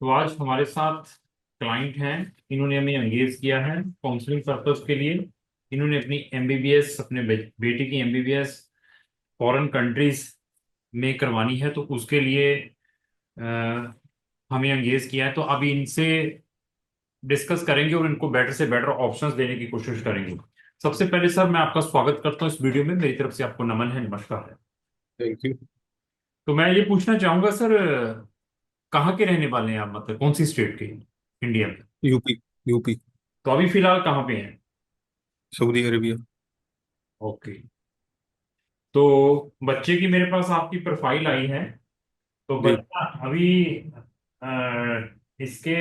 तो आज हमारे साथ क्लाइंट हैं। इन्होंने हमें एंगेज किया है काउंसलिंग पर्पस के लिए। इन्होंने अपनी एमबीबीएस अपने बेटे की एमबीबीएस फॉरेन कंट्रीज में करवानी है, तो उसके लिए अ, हमें एंगेज किया है। तो अभी इनसे डिस्कस करेंगे और इनको बेटर से बेटर ऑप्शंस देने की कोशिश करेंगे। सबसे पहले सर, मैं आपका स्वागत करता हूँ इस वीडियो में। मेरी तरफ से आपको नमन है, नमस्कार है। Thank you. तो मैं ये पूछना चाहूंगा सर, कहाँ के रहने वाले हैं आप, मतलब कौन सी स्टेट के इंडिया में? यूपी। यूपी। तो अभी फिलहाल कहाँ पे हैं? Saudi Arabia. ओके। तो बच्चे की मेरे पास आपकी प्रोफाइल आई है। तो जी। बच्चा अभी इसके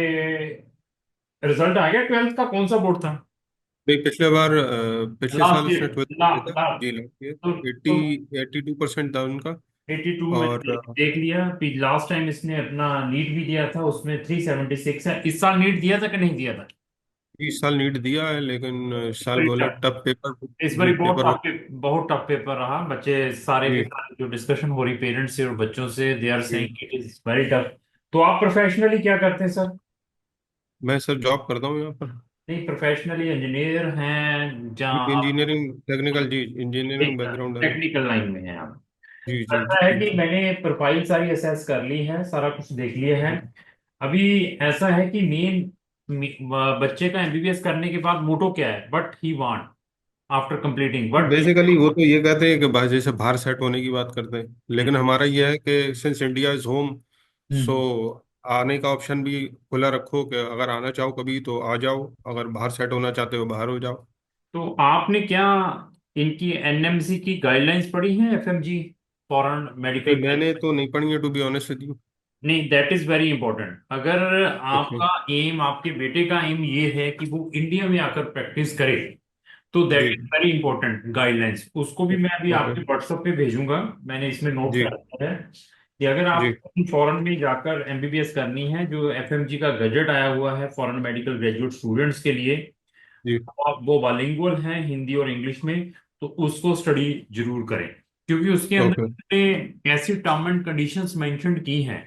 रिजल्ट आ गया, 12th का कौन सा बोर्ड था? नहीं, पिछले बार पिछले साल लास्ट ईयर। उसने 12th किया लास्ट था। लास्ट जी, लास्ट तो, ईयर तो 82% था उनका। 82 में और देख लिया। फिर लास्ट टाइम इसने अपना नीट भी दिया था, उसमें 376 है। इस साल नीट दिया था कि नहीं दिया था? इस साल नीट दिया है, लेकिन इस साल बड़ी बोले टफ। Tough paper. इस बार जी, बहुत पेपर टफ बहुत। बहुत टफ पेपर रहा। बच्चे सारे के जी। सारे जो डिस्कशन हो रही पेरेंट्स से और बच्चों से, they R G. Saying it is very tough. तो आप प्रोफेशनली क्या करते हैं सर? मैं सर जॉब करता हूँ यहाँ पर। नहीं, प्रोफेशनली इंजीनियर हैं जी, जहाँ आप? Engineering technical. जी, इंजीनियरिंग बैकग्राउंड है। टेक्निकल लाइन में हैं आप? जी जी ऐसा है जी। कि मैंने प्रोफाइल सारी असेस कर ली है, सारा कुछ देख लिया है। अभी ऐसा है कि मेन बच्चे का एमबीबीएस करने के बाद मोटो क्या है, but he want after completing but. Basically वो तो ये कहते हैं कि जैसे बाहर सेट होने की बात करते हैं, लेकिन हमारा ये है कि सिंस इंडिया इज होम, सो हम्म। आने का ऑप्शन भी खुला रखो कि अगर आना चाहो कभी तो आ जाओ, अगर बाहर सेट होना चाहते हो बाहर हो जाओ। तो आपने क्या इनकी एनएमसी की गाइडलाइंस पढ़ी हैं, एफएमजी फॉरेन नहीं, मेडिकल? मैंने तो नहीं पढ़ी है, to be honest with you. नहीं, दैट इज वेरी इंपॉर्टेंट। अगर ओके। आपका एम, आपके बेटे का एम ये है कि वो इंडिया में आकर प्रैक्टिस करे, तो दैट जी। Is very important guidelines. उसको भी मैं अभी ओके। आपके व्हाट्सएप पे भेजूंगा। मैंने इसमें नोट जी। कर लिया है कि अगर आप जी। फॉरेन में जाकर एमबीबीएस करनी है, जो एफएमजी का गजट आया हुआ है फॉरेन मेडिकल ग्रेजुएट स्टूडेंट्स के लिए, जी। आप वो बालिंगुअल हैं हिंदी और इंग्लिश में, तो उसको स्टडी जरूर करें। क्योंकि उसके ओके। अंदर ऐसी टर्म एंड कंडीशंस मेंशन की हैं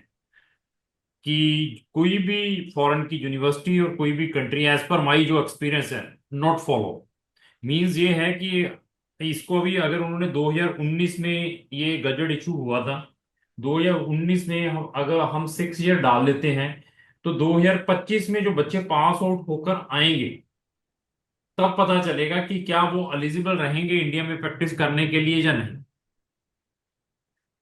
कि कोई भी फॉरेन की यूनिवर्सिटी और कोई भी कंट्री, एज पर माई जो एक्सपीरियंस है, नॉट फॉलो। मीन्स ये है कि इसको भी अगर उन्होंने 2019 में ये गजट इशू हुआ था, 2019 में अगर हम 6 ईयर डाल लेते हैं, तो 2025 में जो बच्चे पास आउट होकर आएंगे, तब पता चलेगा कि क्या वो एलिजिबल रहेंगे इंडिया में प्रैक्टिस करने के लिए या नहीं।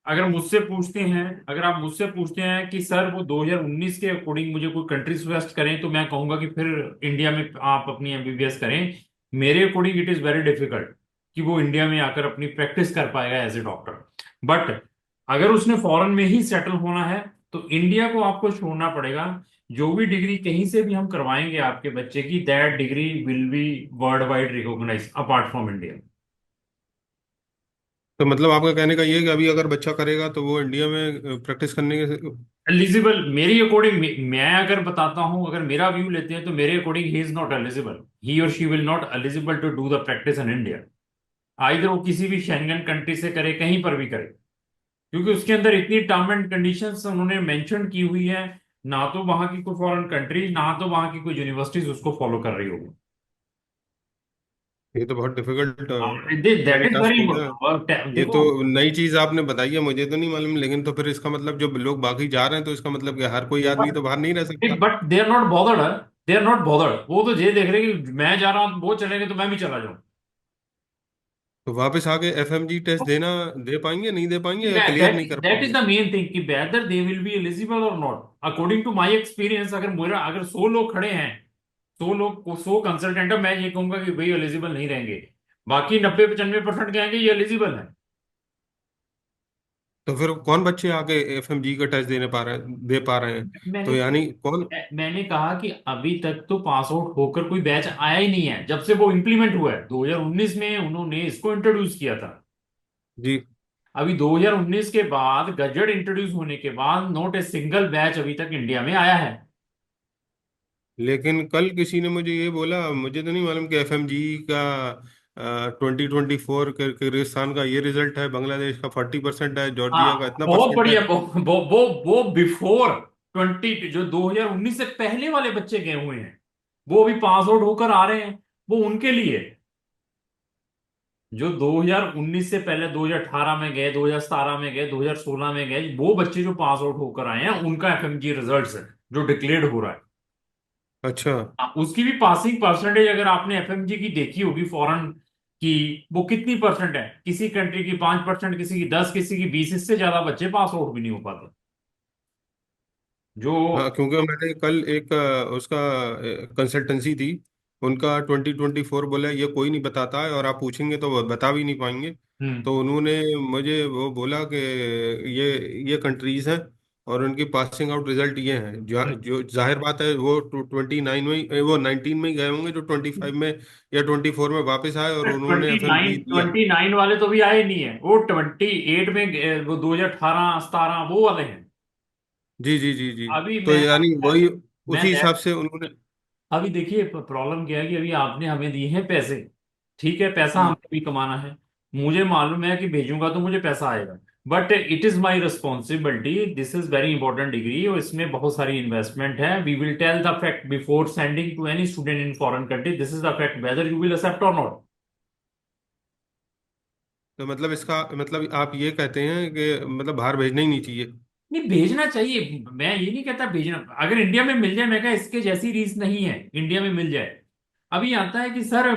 अगर आप मुझसे पूछते हैं कि सर वो 2019 के अकॉर्डिंग मुझे कोई कंट्री सजेस्ट करें, तो मैं कहूंगा कि फिर इंडिया में आप अपनी एमबीबीएस करें। मेरे according it is very difficult कि वो इंडिया में आकर अपनी प्रैक्टिस कर पाएगा एज ए डॉक्टर। बट अगर उसने फॉरेन में ही सेटल होना है, तो इंडिया को आपको छोड़ना पड़ेगा। जो भी डिग्री कहीं से भी हम करवाएंगे आपके बच्चे की, that degree will be world wide recognize apart from India. तो मतलब आपका कहने का ये है कि अभी अगर बच्चा करेगा तो वो इंडिया में प्रैक्टिस करने के। एलिजिबल मेरी अकॉर्डिंग, मैं अगर बताता हूं, अगर मेरा व्यू लेते हैं, तो मेरे according he is not eligible. He और she will not eligible to do the practice in India. Either वो किसी भी शेंगन कंट्री से करे, कहीं पर भी करे, क्योंकि उसके अंदर इतनी टर्म एंड कंडीशंस उन्होंने मेंशन की हुई है। ना तो वहां की कोई फॉरेन कंट्री, ना तो वहां की कोई यूनिवर्सिटीज उसको फॉलो कर रही होगी। ये तो बहुत डिफिकल्ट दैट यानी इज टास्क वेरी हो गया। इंपॉर्टेंट। ये तो देखो, नई चीज आपने बताई है, मुझे तो नहीं मालूम, लेकिन तो फिर इसका मतलब जब लोग बाकी जा रहे हैं तो इसका मतलब कि हर कोई आदमी तो बाहर नहीं रह सकता। But they are not bothered. They are not bothered. वो तो ये देख रहे हैं कि मैं जा रहा हूं, वो चलेंगे तो मैं भी चला जाऊं। तो वापस आके एफएमजी टेस्ट देना, दे पाएंगे नहीं दे पाएंगे या क्लियर दैट नहीं कर दैट इज पाएंगे। द मेन थिंग कि whether they will be eligible और not. According to my experience, अगर 100 लोग खड़े हैं, 100 कंसल्टेंट है, मैं ये कहूंगा कि भाई एलिजिबल नहीं रहेंगे। बाकी 90-95% कहेंगे ये एलिजिबल है। तो फिर कौन बच्चे आके एफएमजी का टेस्ट दे पा रहे हैं? मैंने तो यानी कौन। मैंने कहा कि अभी तक तो पास आउट होकर कोई बैच आया ही नहीं है, जब से वो इंप्लीमेंट हुआ है 2019 में उन्होंने इसको इंट्रोड्यूस किया था। जी। अभी 2019 के बाद, गजट इंट्रोड्यूस होने के बाद, नॉट ए सिंगल बैच अभी तक इंडिया में आया है। लेकिन कल किसी ने मुझे ये बोला, मुझे तो नहीं मालूम कि एफएमजी का 2024 किर्गिस्तान का ये रिजल्ट है, बांग्लादेश का 40% है, जॉर्जिया का हाँ, इतना बहुत परसेंट है। बढ़िया। वो बिफोर जो 2019 से पहले वाले बच्चे गए हुए हैं, वो अभी पास आउट होकर आ रहे हैं, वो उनके लिए। जो 2019 से पहले 2018 में गए, 2017 में गए, 2016 में गए, वो बच्चे जो पास आउट होकर आए हैं, उनका एफएमजी रिजल्ट्स है जो डिक्लेयर्ड हो रहा है। अच्छा। उसकी भी पासिंग परसेंटेज अगर आपने एफएमजी की देखी होगी फॉरेन की, वो कितनी परसेंट है? किसी कंट्री की 5%, किसी की 10, किसी की 20, इससे ज्यादा बच्चे पास आउट भी नहीं हो पाते। जो हाँ, क्योंकि मैंने कल एक उसका कंसल्टेंसी थी, उनका 2024 बोला ये कोई नहीं बताता है, और आप पूछेंगे तो वो बता भी नहीं पाएंगे। हम्म तो उन्होंने मुझे वो बोला कि ये कंट्रीज हैं, और उनकी पासिंग आउट रिजल्ट ये हैं, जो जाहिर बात है वो 29 में वो 19 में ही गए होंगे, जो 25 में या 24 में वापस आए और उन्होंने एफएमजी दिया। 29 वाले तो भी आए नहीं है, वो 28 में वो 2018 17 वो वाले हैं। जी जी जी जी। अभी तो यानी वही मैं उसी हिसाब से उन्होंने। अभी देखिए प्रॉब्लम क्या है कि अभी आपने हमें दिए हैं पैसे, ठीक है, पैसा हम्म। हमें भी कमाना है। मुझे मालूम है कि भेजूंगा तो मुझे पैसा आएगा, but it is my responsibility, this is very important degree और इसमें बहुत सारी इन्वेस्टमेंट है। We will tell the fact before sending to any student in foreign country, this is the fact whether you will accept और not. तो मतलब इसका मतलब आप ये कहते हैं कि मतलब बाहर भेजना ही नहीं चाहिए। नहीं, भेजना चाहिए, मैं ये नहीं कहता भेजना, अगर इंडिया में मिल जाए, मैं कहा इसके जैसी रीस नहीं है, इंडिया में मिल जाए। अभी आता है कि सर,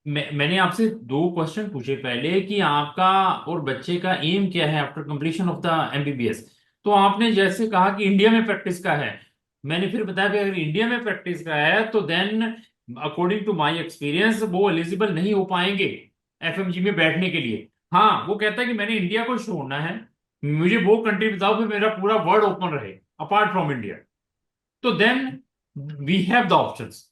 मैंने आपसे दो क्वेश्चन पूछे पहले कि आपका और बच्चे का एम क्या है after completion of the MBBS. तो आपने जैसे कहा कि इंडिया में प्रैक्टिस का है, मैंने फिर बताया कि अगर इंडिया में प्रैक्टिस का है तो then according to my experience वो एलिजिबल नहीं हो पाएंगे एफएमजी में बैठने के लिए। हाँ, वो कहता है कि मैंने इंडिया को छोड़ना है, मुझे वो कंट्री बताओ कि मेरा पूरा वर्ल्ड ओपन रहे अपार्ट फ्रॉम इंडिया, तो then we have the options.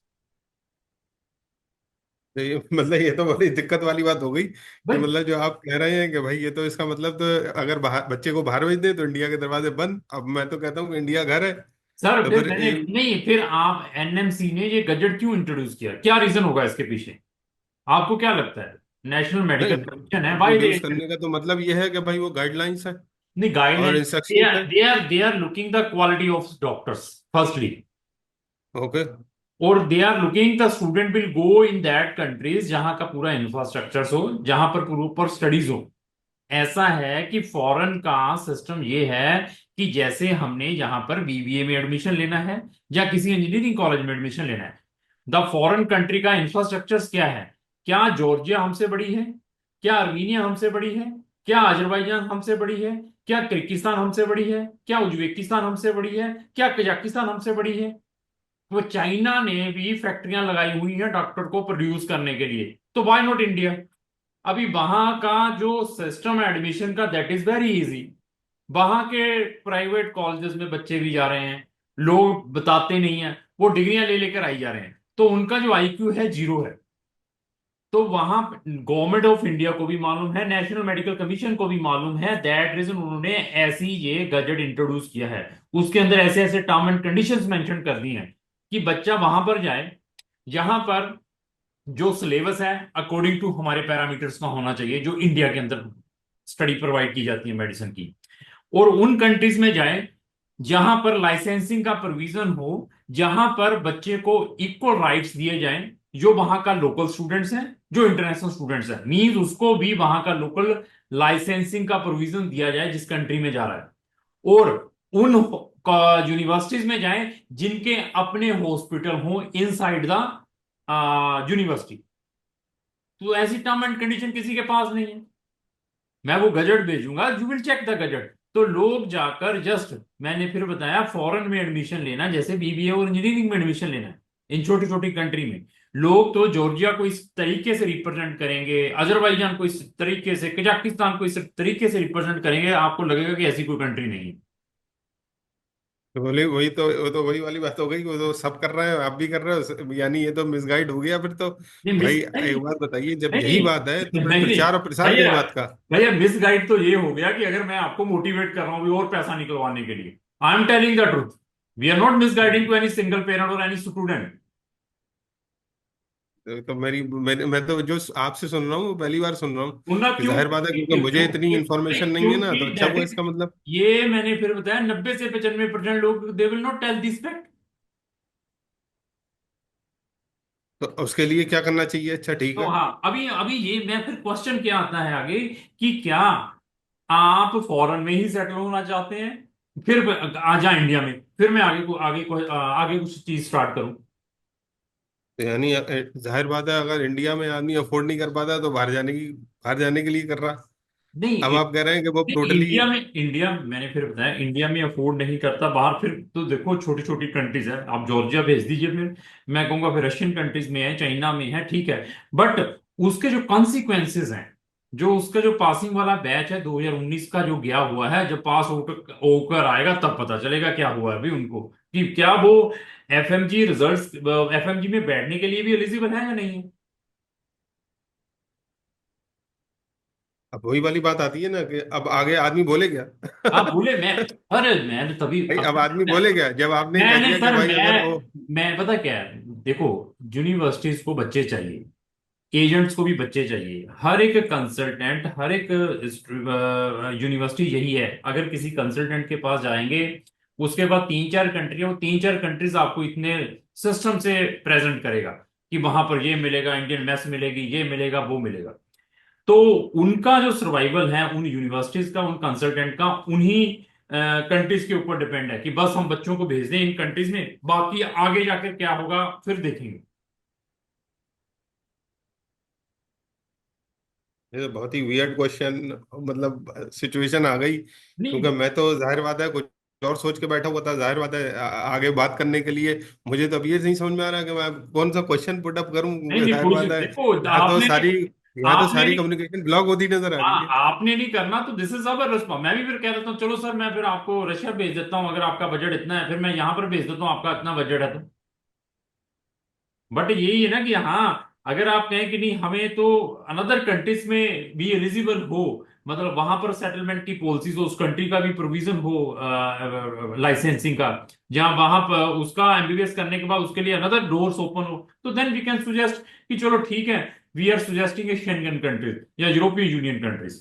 तो ये मतलब ये तो बड़ी दिक्कत वाली बात हो गई कि भाई मतलब जो आप कह रहे हैं कि भाई ये तो इसका मतलब तो अगर बाहर बच्चे को बाहर भेज दे तो इंडिया के दरवाजे बंद। अब मैं तो कहता हूँ कि इंडिया घर है। सर, तो फिर फिर मैंने नहीं, फिर आप एनएमसी ने ये गजट क्यों इंट्रोड्यूस किया? क्या रीजन होगा इसके पीछे? आपको क्या लगता है? नेशनल मेडिकल नहीं, कमीशन है, वाई दे इंट्रोड्यूस करने का तो मतलब ये है कि भाई वो गाइडलाइंस है नहीं, और गाइडलाइन, इंस्ट्रक्शन है। They are looking the quality of doctors firstly, okay. और they are looking the student will go in that countries जहां का पूरा इंफ्रास्ट्रक्चर हो, जहां पर प्रॉपर स्टडीज हो। ऐसा है कि फॉरेन का सिस्टम ये है कि जैसे हमने यहाँ पर बीबीए में एडमिशन लेना है या किसी इंजीनियरिंग कॉलेज में एडमिशन लेना है, द फॉरेन कंट्री का इंफ्रास्ट्रक्चर क्या है? क्या जॉर्जिया हमसे बड़ी है? क्या अर्मीनिया हमसे बड़ी है? क्या अजरबैजान हमसे बड़ी है? क्या किर्गिस्तान हमसे बड़ी है? क्या उज्बेकिस्तान हमसे बड़ी है? क्या कजाकिस्तान हमसे बड़ी है? वो चाइना ने भी फैक्ट्रियां लगाई हुई हैं डॉक्टर को प्रोड्यूस करने के लिए, तो व्हाई नॉट इंडिया? अभी वहां का जो सिस्टम है एडमिशन का, दैट इज वेरी इजी। वहां के प्राइवेट कॉलेजेस में बच्चे भी जा रहे हैं, लोग बताते नहीं है, वो डिग्रियां ले लेकर आई जा रहे हैं, तो उनका जो आईक्यू है जीरो है। तो वहां गवर्नमेंट ऑफ इंडिया को भी मालूम है, नेशनल मेडिकल कमीशन को भी मालूम है, दैट रीजन उन्होंने ऐसी ये गजट इंट्रोड्यूस किया है। उसके अंदर ऐसे ऐसे टर्म एंड कंडीशंस मेंशन कर दी हैं कि बच्चा वहां पर जाए जहां पर जो सिलेबस है अकॉर्डिंग टू हमारे पैरामीटर्स का होना चाहिए, जो इंडिया के अंदर स्टडी प्रोवाइड की जाती है मेडिसिन की, और उन कंट्रीज में जाए जहां पर लाइसेंसिंग का प्रोविजन हो, जहां पर बच्चे को इक्वल राइट्स दिए जाएं, जो वहां का लोकल स्टूडेंट्स हैं, जो इंटरनेशनल स्टूडेंट्स हैं, मींस उसको भी वहां का लोकल लाइसेंसिंग का प्रोविजन दिया जाए जिस कंट्री में जा रहा है। और उन यूनिवर्सिटीज में जाएं जिनके अपने हॉस्पिटल हों इनसाइड द यूनिवर्सिटी। तो ऐसी टर्म एंड कंडीशन किसी के पास नहीं है। मैं वो गजट भेजूंगा, you will check the gazette. तो लोग जाकर जस्ट, मैंने फिर बताया, फॉरेन में एडमिशन लेना जैसे बीबीए और इंजीनियरिंग में एडमिशन लेना है इन छोटी छोटी कंट्री में, लोग तो जॉर्जिया को इस तरीके से रिप्रेजेंट करेंगे, अजरबैजान को इस तरीके से, कजाकिस्तान को इस तरीके से रिप्रेजेंट करेंगे, आपको लगेगा कि ऐसी कोई कंट्री नहीं है। तो बोले वही तो वो तो वही वाली बात हो गई कि वो तो सब कर रहे हैं, आप भी कर रहे हो, यानी ये तो मिसगाइड हो गया फिर तो। नहीं भाई मिस नहीं एक बात बताइए, जब नहीं यही बात है तो नहीं फिर नहीं नहीं, प्रचार और प्रसार किस भैया, बात का। भैया मिस गाइड तो ये हो गया कि अगर मैं आपको मोटिवेट कर रहा हूं अभी और पैसा निकलवाने के लिए, I am telling the truth, we are not misguiding to any single parent और एनी स्टूडेंट। तो मैं तो जो आपसे सुन रहा हूँ वो पहली बार सुन रहा हूँ। उनका कि क्यों? जाहिर बात है, क्योंकि मुझे इतनी इन्फॉर्मेशन नहीं है ना, क्योंकि तो अच्छा दैट हुआ इज, इसका मतलब। ये मैंने फिर बताया 90 से 95% लोग they will not tell this fact. तो उसके लिए क्या करना चाहिए? अच्छा ठीक तो है। हाँ, अभी अभी ये मैं फिर क्वेश्चन क्या आता है आगे, कि क्या आप फॉरेन में ही सेटल होना चाहते हैं, फिर आ जाए इंडिया में, फिर मैं आगे कुछ चीज स्टार्ट करूं? तो यानी जाहिर बात है, अगर इंडिया में आदमी अफोर्ड नहीं कर पाता तो बाहर जाने के लिए कर रहा। अब नहीं, आप कह रहे हैं कि वो नहीं, टोटली। इंडिया मैंने फिर बताया, इंडिया में अफोर्ड नहीं करता बाहर, फिर तो देखो छोटी छोटी कंट्रीज है, आप जॉर्जिया भेज दीजिए, फिर मैं कहूंगा फिर रशियन कंट्रीज में है, चाइना में है, ठीक है। बट उसके जो कॉन्सिक्वेंसेस हैं, जो उसका जो पासिंग वाला बैच है 2019 का जो गया हुआ है, जब पास होकर होकर आएगा तब पता चलेगा क्या हुआ है अभी उनको, कि क्या वो एफएमजी रिजल्ट्स, एफएमजी में बैठने के लिए भी एलिजिबल है या नहीं है। अब वही वाली बात आती है ना कि अब आगे आदमी बोले क्या? आप भूले मैं, अरे मैं तो तभी भाई अब आदमी अब बोले क्या जब आपने कह मैंने दिया कि सर भाई अगर वो। मैं पता क्या है, देखो, यूनिवर्सिटीज को बच्चे चाहिए, एजेंट्स को भी बच्चे चाहिए, हर एक कंसल्टेंट, हर एक यूनिवर्सिटी यही है, अगर किसी कंसल्टेंट के पास जाएंगे, उसके बाद 3 4 कंट्री, वो 3 4 कंट्रीज आपको इतने सिस्टम से प्रेजेंट करेगा कि वहां पर ये मिलेगा, इंडियन मेस मिलेगी, ये मिलेगा, वो मिलेगा। तो उनका जो सर्वाइवल है उन यूनिवर्सिटीज का, उन कंसल्टेंट का, उन्हीं कंट्रीज के ऊपर डिपेंड है, कि बस हम बच्चों को भेज दें इन कंट्रीज में, बाकी आगे जाकर क्या होगा फिर देखेंगे। ये तो बहुत ही वियर्ड क्वेश्चन, मतलब सिचुएशन आ गई, क्योंकि नहीं, मैं तो जाहिर बात है कुछ और सोच के बैठा हुआ था। जाहिर बात है आगे बात करने के लिए मुझे तो अब ये नहीं समझ में आ रहा कि मैं कौन सा क्वेश्चन पुट अप करूं, नहीं, क्योंकि नहीं, जाहिर कुछ बात है देखो, यहाँ तो आपने सारी नहीं, कम्युनिकेशन ब्लॉक होती नजर आ रही है। आपने नहीं करना तो दिस इज अवर रिस्पॉन्स। मैं भी फिर कह देता हूँ, चलो सर मैं फिर आपको रशिया भेज देता हूँ, अगर आपका बजट इतना है, फिर मैं यहाँ पर भेज देता हूँ, आपका इतना बजट है तो। बट यही है ना कि हाँ, अगर आप कहें कि नहीं हमें तो अनदर कंट्रीज में भी एलिजिबल हो, मतलब वहां पर सेटलमेंट की पॉलिसीज हो, उस कंट्री का भी प्रोविजन हो लाइसेंसिंग का, जहां वहां पर उसका एमबीबीएस करने के बाद उसके लिए अनदर डोर्स ओपन हो, तो देन वी कैन सुजेस्ट कि चलो ठीक है, we are suggesting a Schengen countries या यूरोपियन यूनियन कंट्रीज।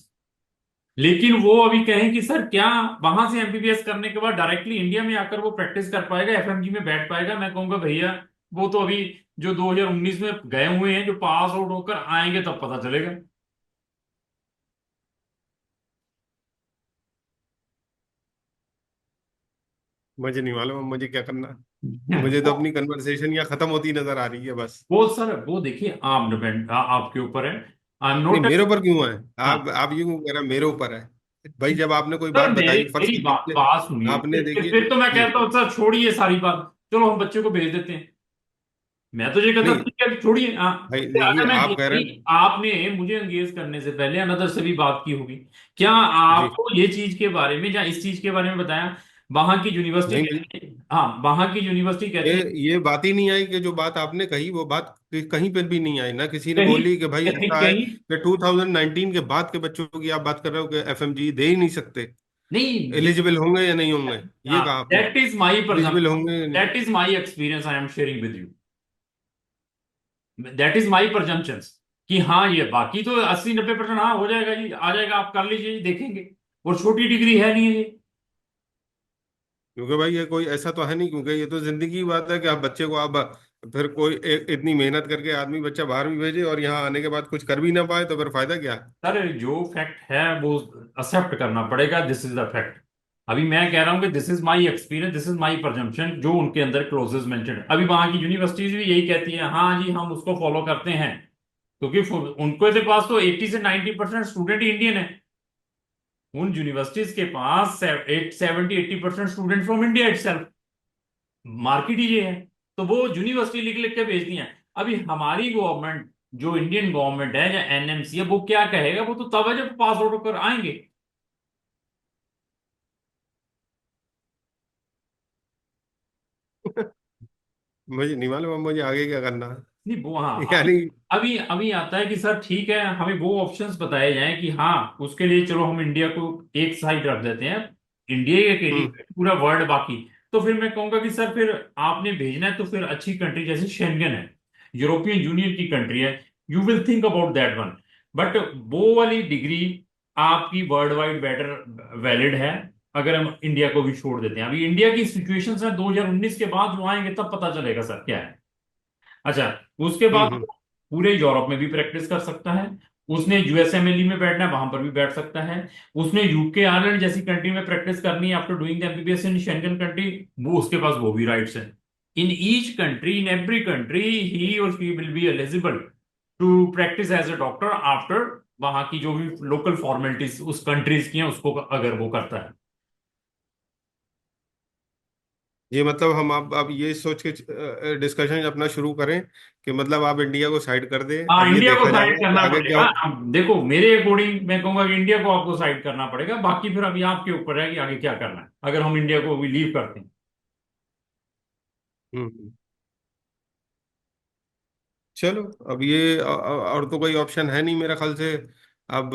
लेकिन वो अभी कहें कि सर क्या वहां से एमबीबीएस करने के बाद डायरेक्टली इंडिया में आकर वो प्रैक्टिस कर पाएगा, एफएमजी में बैठ पाएगा, मैं कहूंगा भैया वो तो अभी जो 2019 में गए हुए हैं, जो पास आउट होकर आएंगे तब पता चलेगा। मुझे नहीं मालूम अब मुझे क्या करना। मुझे तो वो अपनी कन्वर्सेशन यहाँ खत्म होती नजर आ रही है बस। वो सर वो देखिए, आप डिपेंड आपके ऊपर है, आई एम नहीं, नॉट। मेरे ऊपर क्यों है? हाँ आप ये क्यों कह रहे हैं मेरे ऊपर है? भाई जब आपने कोई सर, बात मेरी बताई, फर्ज मेरी बात कीजिए बात सुनिए, आपने देखिए फिर तो मैं जी। कहता हूँ सर छोड़िए सारी बात, चलो हम बच्चे को भेज देते हैं। मैं तो ये कहता नहीं ठीक है, छोड़िए, हाँ। भाई देखिए अगर मैं आप कह रहे हैं। आपने मुझे एंगेज करने से पहले अनदर से भी बात की होगी, क्या जी। आपको ये चीज के बारे में या इस चीज के बारे में बताया? वहां की यूनिवर्सिटी नहीं भाई, कहती है, हाँ, वहां की यूनिवर्सिटी ये कहती है, ये बात ही नहीं आई कि जो बात आपने कही वो बात कहीं पर भी नहीं आई ना। किसी ने कहीं बोली कि भाई कहीं ऐसा है कहीं कि 2019 के बाद के बच्चों की आप बात कर रहे हो कि एफएमजी दे ही नहीं सकते। नहीं, एलिजिबल होंगे या नहीं होंगे, ये कहा आपने। That is my eligible presumption, होंगे या नहीं। That is my experience I am sharing with you, that is my presumption, कि हाँ ये बाकी तो 80 90% हाँ हो जाएगा जी, आ जाएगा, आप कर लीजिए जी, देखेंगे, और छोटी डिग्री है नहीं है ये। क्योंकि भाई ये कोई ऐसा तो है नहीं, क्योंकि ये तो जिंदगी की बात है कि आप बच्चे को आप फिर कोई इतनी मेहनत करके आदमी बच्चा बाहर भी भेजे और यहाँ आने के बाद कुछ कर भी ना पाए तो फिर फायदा क्या? सर जो फैक्ट है वो एक्सेप्ट करना पड़ेगा, दिस इज द फैक्ट। अभी मैं कह रहा हूं कि this is my experience, this is my presumption, जो उनके अंदर क्लोजेस मेंशन्ड, अभी वहां की यूनिवर्सिटीज भी यही कहती है, हाँ जी हम उसको फॉलो करते हैं, क्योंकि उनको के पास तो 80 से 90% स्टूडेंट इंडियन है, उन यूनिवर्सिटीज के पास 70 80% student from India itself, market ही ये है, तो वो यूनिवर्सिटी लिख लिख के भेजती हैं। अभी हमारी गवर्नमेंट, जो इंडियन गवर्नमेंट है या एनएमसी है, वो क्या कहेगा, वो तो तब है जब पास आउट होकर आएंगे। मुझे नहीं मालूम अब मुझे आगे क्या करना नहीं वो, हाँ, है। अभी यानी। अभी अभी आता है कि सर ठीक है, हमें वो ऑप्शंस बताए जाएं कि हाँ उसके लिए चलो हम इंडिया को एक साइड रख देते हैं, इंडिया एक हम्म। एरिया, पूरा वर्ल्ड बाकी। तो फिर मैं कहूंगा कि सर फिर आपने भेजना है तो फिर अच्छी कंट्री जैसे शेंगन है, यूरोपियन यूनियन की कंट्री है, you will think about that one. But वो वाली डिग्री आपकी वर्ल्ड वाइड बेटर वैलिड है। अगर हम इंडिया को भी छोड़ देते हैं, अभी इंडिया की सिचुएशन है 2019 के बाद जो आएंगे तब पता चलेगा सर क्या है। अच्छा, उसके बाद हम्म। वो पूरे यूरोप में भी प्रैक्टिस कर सकता है। उसने यूएसएमएलई में बैठना है, वहां पर भी बैठ सकता है। उसने यूके आयरलैंड जैसी कंट्री में प्रैक्टिस करनी है after doing the MBBS in Schengen country, वो उसके पास वो भी राइट्स हैं। In each country, in every country, he और she will be eligible to practice as a doctor after वहां की जो भी लोकल फॉर्मेलिटीज उस कंट्रीज की हैं उसको अगर वो करता है। ये मतलब हम अब ये सोच के डिस्कशन अपना शुरू करें कि मतलब आप इंडिया को साइड कर दें, हाँ, अब ये इंडिया को देखा साइड जाएगा कि करना आगे क्या पड़ेगा। अब देखो मेरे अकॉर्डिंग मैं कहूंगा कि इंडिया को आपको साइड करना पड़ेगा, बाकी फिर अभी आपके ऊपर है कि आगे क्या करना है अगर हम इंडिया को भी लीव करते हैं। हम्म। चलो, अब ये और तो कोई ऑप्शन है नहीं मेरे ख्याल से। अब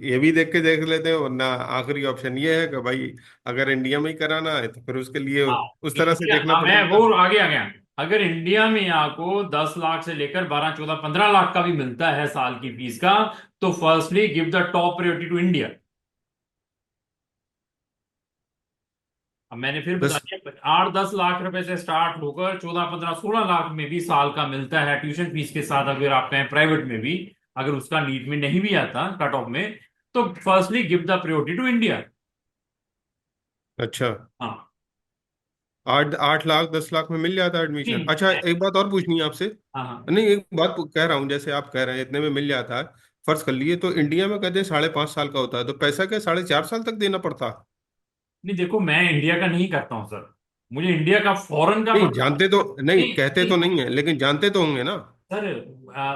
ये भी देख लेते हैं, वरना आखिरी ऑप्शन ये है कि भाई अगर इंडिया में ही कराना है तो फिर उसके लिए हाँ, उस तरह से इंडिया, देखना हाँ, पड़ मैं सकता वो है। आगे आ गया। अगर इंडिया में आपको 10 लाख से लेकर 12, 14, 15 लाख का भी मिलता है साल की फीस का, तो firstly give the top priority to India. अब मैंने फिर बता बस। दिया, 8, 10 लाख रुपए से स्टार्ट होकर 14, 15, 16 लाख में भी साल का मिलता है ट्यूशन फीस के साथ। अगर आप कहें प्राइवेट में भी, अगर उसका नीट में नहीं भी आता कट ऑफ में, तो firstly give the priority to India. अच्छा, हाँ। 8 8 लाख 10 लाख में मिल जाता है एडमिशन? नहीं, अच्छा, एक बात और पूछनी है आपसे। हाँ, हाँ। नहीं, एक बात कह रहा हूँ, जैसे आप कह रहे हैं इतने में मिल जाता है, फर्ज कर लिए तो इंडिया में कहते हैं 5.5 साल का होता है, तो पैसा क्या 4.5 साल तक देना पड़ता है? नहीं देखो, मैं इंडिया का नहीं करता हूँ सर, मुझे इंडिया का फॉरेन का नहीं पता। जानते तो, नहीं नहीं, कहते तो नहीं, नहीं है, लेकिन जानते तो होंगे ना। सर,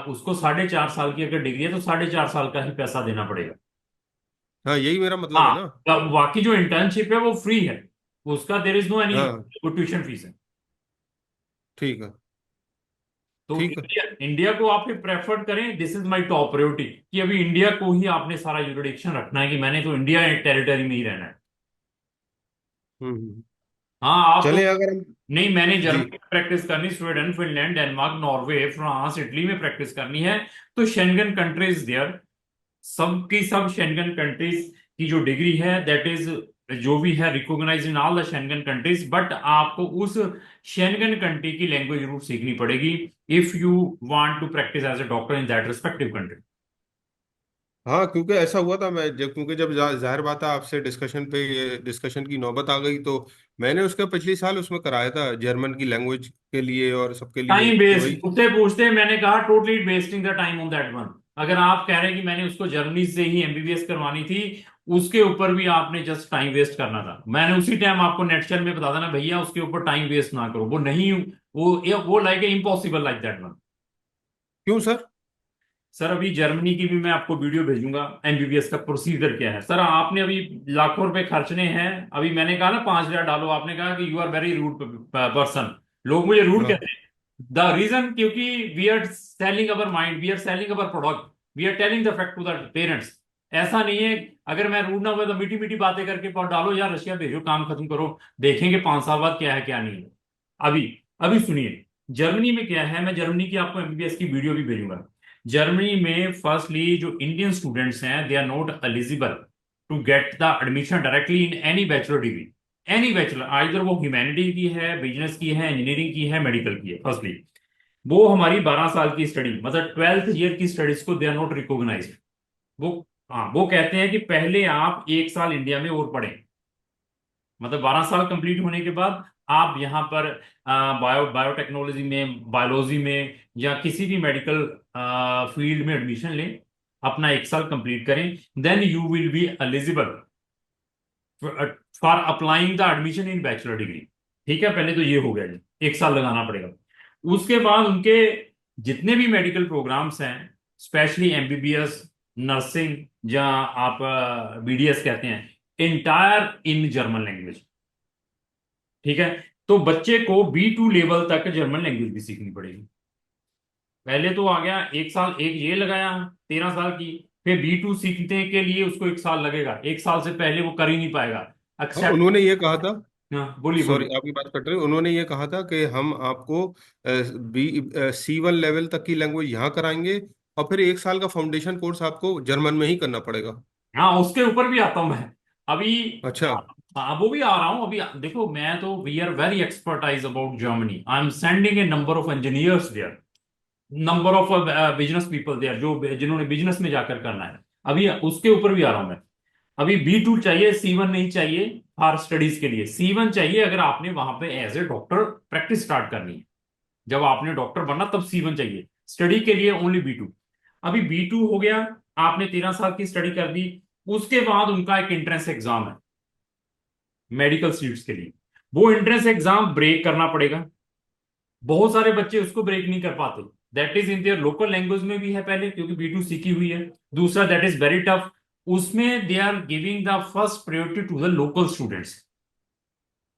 उसको 4.5 साल की अगर डिग्री है तो 4.5 साल का ही पैसा देना पड़ेगा। हाँ, यही मेरा मतलब है हाँ, ना। बाकी जो इंटर्नशिप है वो फ्री है, उसका देर इज नो एनी हाँ, ट्यूशन फीस है। ठीक है। तो ठीक है। इंडिया इंडिया को आप प्रेफर करें, this is my top priority, कि अभी इंडिया को ही आपने सारा यूरिडिक्शन रखना है कि मैंने तो इंडिया टेरिटरी में ही रहना है। हम्म। हाँ, आप चले अगर हम। नहीं, मैंने जी। जर्मनी में प्रैक्टिस करनी, Sweden, Finland, Denmark, Norway, France, Italy में प्रैक्टिस करनी है, तो शेंगन कंट्रीज देयर, सब की सब शेंगन कंट्रीज की जो डिग्री है दैट इज, जो भी है, recognize in all the Schengen countries, but आपको उस शेंगन कंट्री की लैंग्वेज जरूर सीखनी पड़ेगी if you want to practice as a doctor in that respective country. हाँ, क्योंकि ऐसा हुआ था, मैं जब क्योंकि जब जाहिर बात है आपसे डिस्कशन पे ये डिस्कशन की नौबत आ गई, तो मैंने उसका पिछले साल उसमें कराया था जर्मन की लैंग्वेज के लिए और सबके लिए टाइम कि वेस्ट, भाई। उससे पूछते, मैंने कहा totally wasting the time on that one. अगर आप कह रहे हैं कि मैंने उसको जर्मनी से ही एमबीबीएस करवानी थी, उसके ऊपर भी आपने जस्ट टाइम वेस्ट करना था। मैंने उसी टाइम आपको नेटशल में बता देना, भैया उसके ऊपर टाइम वेस्ट ना करो, वो नहीं, वो like impossible like that one. क्यों सर? सर, अभी जर्मनी की भी मैं आपको वीडियो भेजूंगा, एमबीबीएस का प्रोसीजर क्या है। सर, आपने अभी लाखों रुपए खर्चने हैं। अभी मैंने कहा ना 5,000 डालो, आपने कहा कि you are very rude person, लोग मुझे रूड हाँ। कहते हैं। द रीजन, क्योंकि we are selling our mind, we are selling our product, we are telling the fact to the parents. ऐसा नहीं है, अगर मैं रूड ना हुआ तो मीठी मीठी बातें करके डालो यार, रशिया भेजो, काम खत्म करो, देखेंगे 5 साल बाद क्या है क्या नहीं है। अभी अभी सुनिए, जर्मनी में क्या है, मैं जर्मनी की आपको एमबीबीएस की वीडियो भी भेजूंगा। जर्मनी में फर्स्टली जो इंडियन स्टूडेंट्स हैं they are not eligible to get the admission directly in any bachelor degree. Any bachelor, either वो ह्यूमैनिटी की है, बिजनेस की है, इंजीनियरिंग की है, मेडिकल की है, फर्स्टली वो हमारी 12 साल की स्टडी, मतलब 12th ईयर की स्टडीज को दे आर नॉट रिकॉग्नाइज्ड। वो, हाँ, वो कहते हैं कि पहले आप 1 साल इंडिया में और पढ़ें, मतलब 12 साल कंप्लीट होने के बाद आप यहाँ पर बायोटेक्नोलॉजी में, बायोलॉजी में, या किसी भी मेडिकल फील्ड में एडमिशन लें, अपना 1 साल कंप्लीट करें, then you will be eligible for applying the admission in bachelor degree. ठीक है, पहले तो ये हो गया जी, 1 साल लगाना पड़ेगा। उसके बाद उनके जितने भी मेडिकल प्रोग्राम्स हैं, स्पेशली एमबीबीएस, नर्सिंग, जहाँ आप बीडीएस कहते हैं, इंटायर इन जर्मन लैंग्वेज। ठीक है, तो बच्चे को B2 लेवल तक जर्मन लैंग्वेज भी सीखनी पड़ेगी। पहले तो आ गया 1 साल, एक ये लगाया 13 साल की, फिर B2 सीखने के लिए उसको 1 साल लगेगा, 1 साल से पहले वो कर ही नहीं पाएगा हाँ, एक्सेप्ट। उन्होंने ये कहा था। हाँ बोलिए सॉरी बोलिए। आपकी बात कट रही है। उन्होंने ये कहा था कि हम आपको C1 लेवल तक की लैंग्वेज यहाँ कराएंगे, और फिर 1 साल का फाउंडेशन कोर्स आपको जर्मन में ही करना पड़ेगा। हाँ उसके ऊपर भी आता हूं मैं अभी। अच्छा। हाँ वो भी आ रहा हूँ अभी। देखो मैं तो, we are very expertise about Germany, I am sending a number of engineers there, number of business people there, जो जिन्होंने बिजनेस में जाकर करना है। अभी उसके ऊपर भी आ रहा हूं मैं। अभी B2 चाहिए, C1 नहीं चाहिए फॉर स्टडीज के लिए। C1 चाहिए अगर आपने वहां पे as a doctor practice start करनी है, जब आपने डॉक्टर बनना तब C1 चाहिए। स्टडी के लिए ओनली B2। अभी B2 हो गया, आपने 13 साल की स्टडी कर दी। उसके बाद उनका एक एंट्रेंस एग्जाम है मेडिकल सीट्स के लिए। वो एंट्रेंस एग्जाम ब्रेक करना पड़ेगा। बहुत सारे बच्चे उसको ब्रेक नहीं कर पाते। That is in their local language में भी है पहले, क्योंकि B2 सीखी हुई है। दूसरा, दैट इज वेरी टफ। उसमें they are giving the first priority to the local students,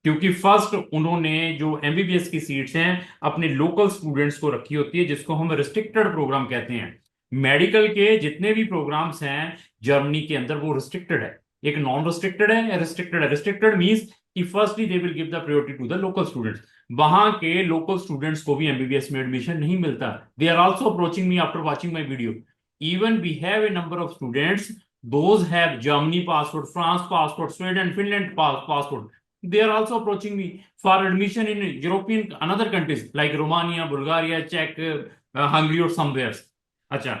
क्योंकि फर्स्ट उन्होंने जो MBBS की सीट्स हैं अपने लोकल स्टूडेंट्स को रखी होती है, जिसको हम रिस्ट्रिक्टेड प्रोग्राम कहते हैं। मेडिकल के जितने भी प्रोग्राम्स हैं जर्मनी के अंदर वो रिस्ट्रिक्टेड है। एक नॉन रिस्ट्रिक्टेड है या रिस्ट्रिक्टेड है। रिस्ट्रिक्टेड मींस कि firstly they will give the priority to the local students. वहां के लोकल स्टूडेंट्स को भी MBBS में एडमिशन नहीं मिलता। They are also approaching me after watching my video. Even we have a number of students, those have Germany passport, France passport, Sweden, Finland passport, they are also approaching me for admission in European another countries like Romania, Bulgaria, Czech, Hungary or somewhere। अच्छा,